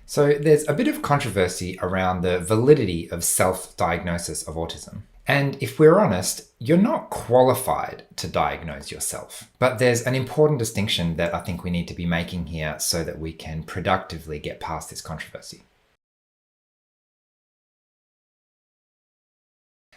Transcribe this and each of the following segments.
So there's a bit of controversy around the validity of self-diagnosis of autism. And if we're honest, you're not qualified to diagnose yourself. But there's an important distinction that I think we need to be making here so that we can productively get past this controversy.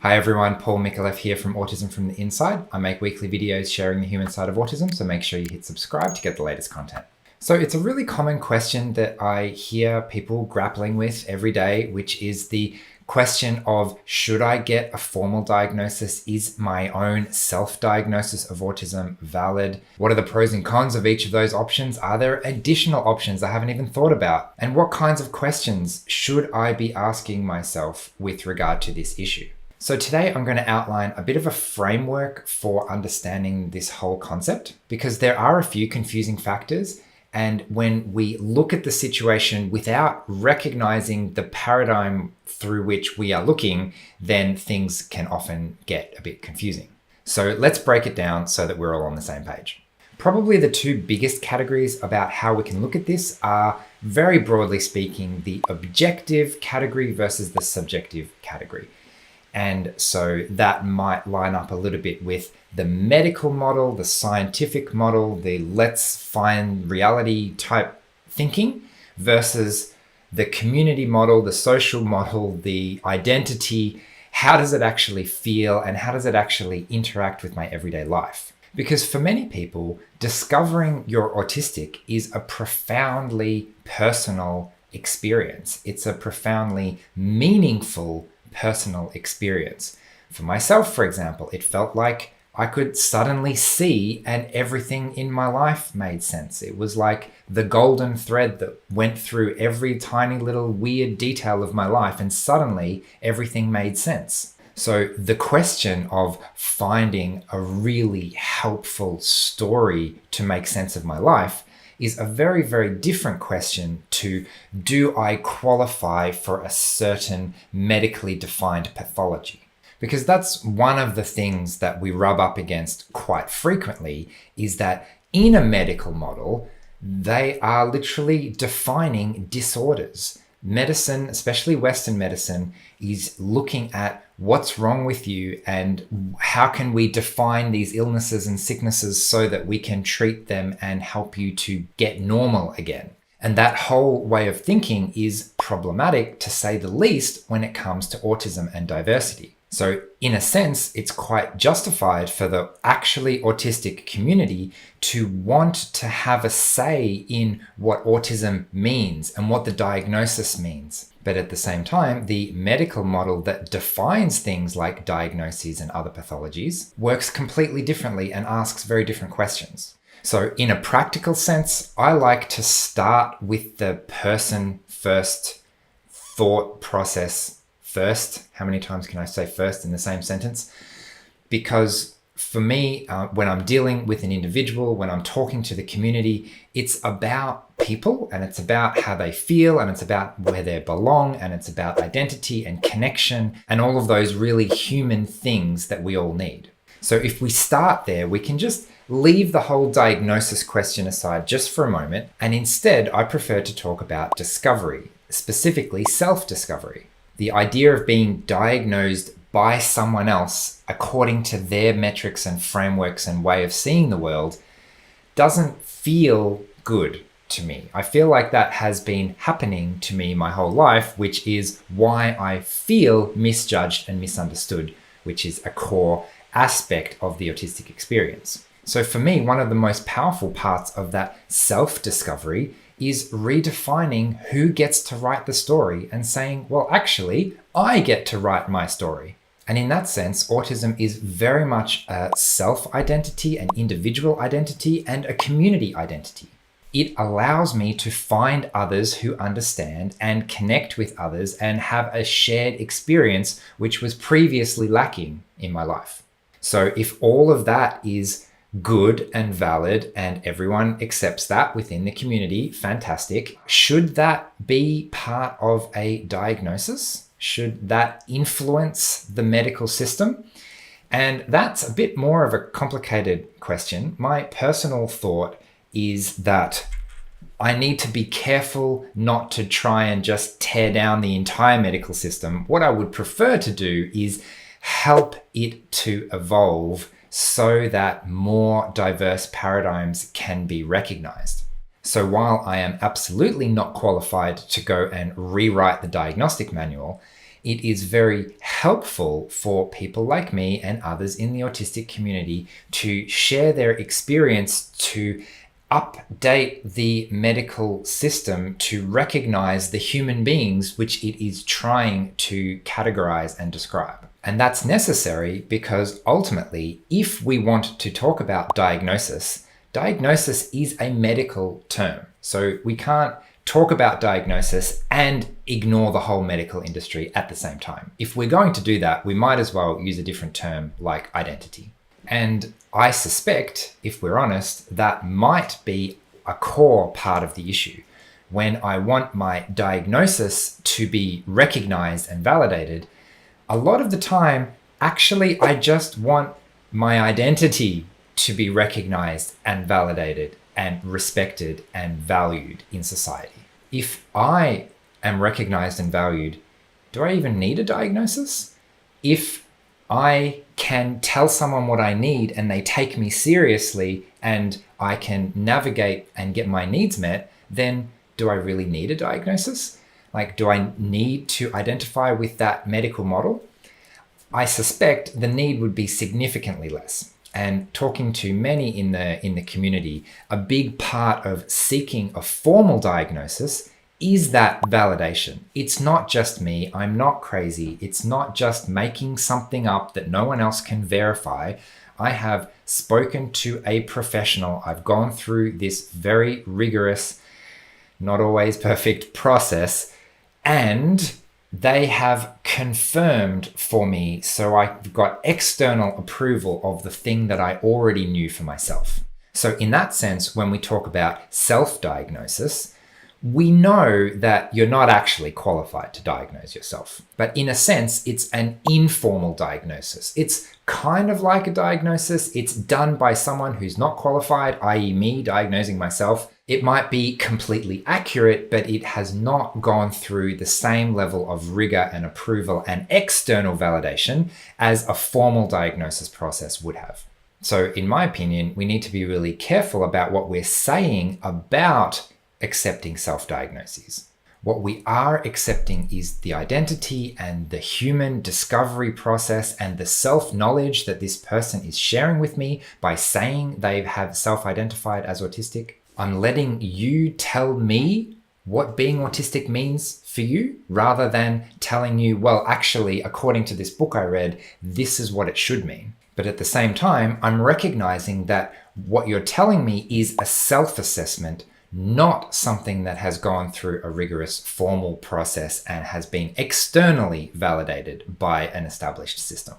Hi everyone, Paul Micallef here from Autism from the Inside. I make weekly videos sharing the human side of autism, so make sure you hit subscribe to get the latest content. So it's a really common question that I hear people grappling with every day, which is the question of, should I get a formal diagnosis? Is my own self-diagnosis of autism valid? What are the pros and cons of each of those options? Are there additional options I haven't even thought about? And what kinds of questions should I be asking myself with regard to this issue? So today I'm going to outline a bit of a framework for understanding this whole concept, because there are a few confusing factors. And when we look at the situation without recognizing the paradigm through which we are looking, then things can often get a bit confusing. So let's break it down so that we're all on the same page. Probably the two biggest categories about how we can look at this are, very broadly speaking, the objective category versus the subjective category. And so that might line up a little bit with the medical model, the scientific model, the let's find reality type thinking versus the community model, the social model, the identity. How does it actually feel and how does it actually interact with my everyday life? Because for many people, discovering you're autistic is a profoundly personal experience. It's a profoundly meaningful personal experience. For myself, for example, it felt like I could suddenly see and everything in my life made sense. It was like the golden thread that went through every tiny little weird detail of my life, and suddenly everything made sense. So the question of finding a really helpful story to make sense of my life is a very, very different question to, do I qualify for a certain medically defined pathology? Because that's one of the things that we rub up against quite frequently, is that in a medical model, they are literally defining disorders. Medicine, especially Western medicine, is looking at what's wrong with you and how can we define these illnesses and sicknesses so that we can treat them and help you to get normal again. And that whole way of thinking is problematic, to say the least, when it comes to autism and diversity. So in a sense, it's quite justified for the actually autistic community to want to have a say in what autism means and what the diagnosis means. But at the same time, the medical model that defines things like diagnoses and other pathologies works completely differently and asks very different questions. So in a practical sense, I like to start with the person first thought process first. How many times can I say first in the same sentence? Because for me, when I'm dealing with an individual, when I'm talking to the community, it's about people and it's about how they feel and it's about where they belong and it's about identity and connection and all of those really human things that we all need. So if we start there, we can just leave the whole diagnosis question aside just for a moment. And instead, I prefer to talk about discovery, specifically self-discovery. The idea of being diagnosed by someone else according to their metrics and frameworks and way of seeing the world doesn't feel good to me. I feel like that has been happening to me my whole life, which is why I feel misjudged and misunderstood, which is a core aspect of the autistic experience. So for me, one of the most powerful parts of that self-discovery is redefining who gets to write the story and saying, well, actually, I get to write my story. And in that sense, autism is very much a self-identity, an individual identity, and a community identity. It allows me to find others who understand and connect with others and have a shared experience which was previously lacking in my life. So if all of that is good and valid and everyone accepts that within the community, fantastic. Should that be part of a diagnosis? Should that influence the medical system? And that's a bit more of a complicated question. My personal thought is that I need to be careful not to try and just tear down the entire medical system. What I would prefer to do is help it to evolve so that more diverse paradigms can be recognized. So while I am absolutely not qualified to go and rewrite the diagnostic manual, it is very helpful for people like me and others in the autistic community to share their experience, to update the medical system to recognize the human beings which it is trying to categorize and describe. And that's necessary because ultimately, if we want to talk about diagnosis, diagnosis is a medical term. So we can't talk about diagnosis and ignore the whole medical industry at the same time. If we're going to do that, we might as well use a different term like identity. And I suspect, if we're honest, that might be a core part of the issue. When I want my diagnosis to be recognized and validated, a lot of the time, actually, I just want my identity to be recognized and validated and respected and valued in society. If I am recognized and valued, do I even need a diagnosis? If I can tell someone what I need and they take me seriously and I can navigate and get my needs met, then do I really need a diagnosis? Like, do I need to identify with that medical model? I suspect the need would be significantly less. And talking to many in the community, a big part of seeking a formal diagnosis is that validation. It's not just me. I'm not crazy. It's not just making something up that no one else can verify. I have spoken to a professional. I've gone through this very rigorous, not always perfect process, and they have confirmed for me, so I've got external approval of the thing that I already knew for myself. So in that sense, when we talk about self-diagnosis, we know that you're not actually qualified to diagnose yourself. But in a sense, it's an informal diagnosis. It's kind of like a diagnosis. It's done by someone who's not qualified, i.e. me diagnosing myself. It might be completely accurate, but it has not gone through the same level of rigor and approval and external validation as a formal diagnosis process would have. So in my opinion, we need to be really careful about what we're saying about accepting self-diagnoses. What we are accepting is the identity and the human discovery process and the self-knowledge that this person is sharing with me by saying they have self-identified as autistic. I'm letting you tell me what being autistic means for you, rather than telling you, well, actually, according to this book I read, this is what it should mean. But at the same time, I'm recognizing that what you're telling me is a self-assessment, not something that has gone through a rigorous formal process and has been externally validated by an established system.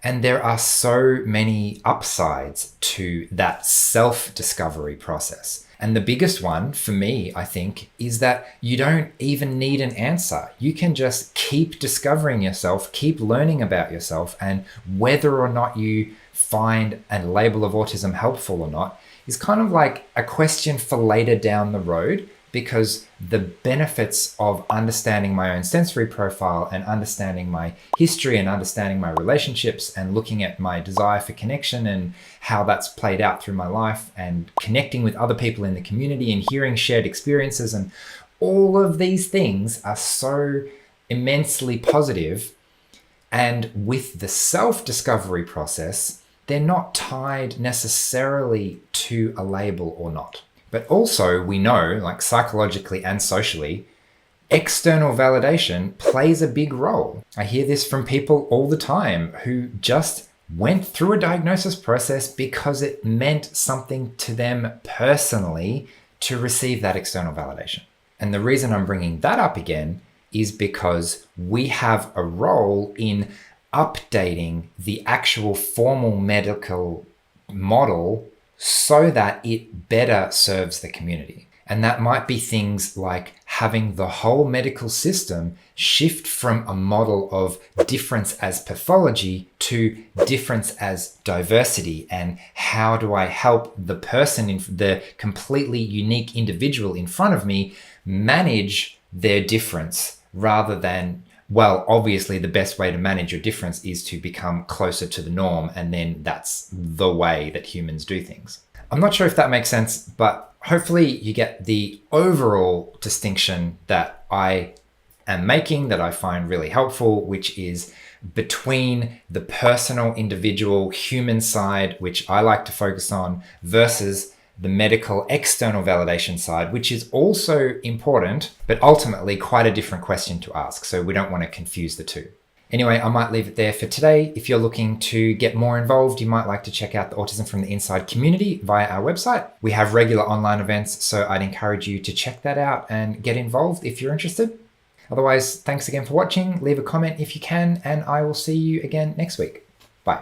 And there are so many upsides to that self-discovery process. And the biggest one for me, I think, is that you don't even need an answer. You can just keep discovering yourself, keep learning about yourself, and whether or not you find a label of autism helpful or not is kind of like a question for later down the road, because the benefits of understanding my own sensory profile and understanding my history and understanding my relationships and looking at my desire for connection and how that's played out through my life and connecting with other people in the community and hearing shared experiences, and all of these things are so immensely positive. And with the self-discovery process, they're not tied necessarily to a label or not. But also we know, like psychologically and socially, external validation plays a big role. I hear this from people all the time who just went through a diagnosis process because it meant something to them personally to receive that external validation. And the reason I'm bringing that up again is because we have a role in updating the actual formal medical model so that it better serves the community. And that might be things like having the whole medical system shift from a model of difference as pathology to difference as diversity. And how do I help the person, the completely unique individual in front of me, manage their difference rather than, well, obviously the best way to manage your difference is to become closer to the norm. And then that's the way that humans do things. I'm not sure if that makes sense, but hopefully you get the overall distinction that I am making, that I find really helpful, which is between the personal, individual, human side, which I like to focus on, versus the medical external validation side, which is also important, but ultimately quite a different question to ask. So we don't want to confuse the two. Anyway, I might leave it there for today. If you're looking to get more involved, you might like to check out the Autism from the Inside community via our website. We have regular online events, so I'd encourage you to check that out and get involved if you're interested. Otherwise, thanks again for watching. Leave a comment if you can, and I will see you again next week. Bye.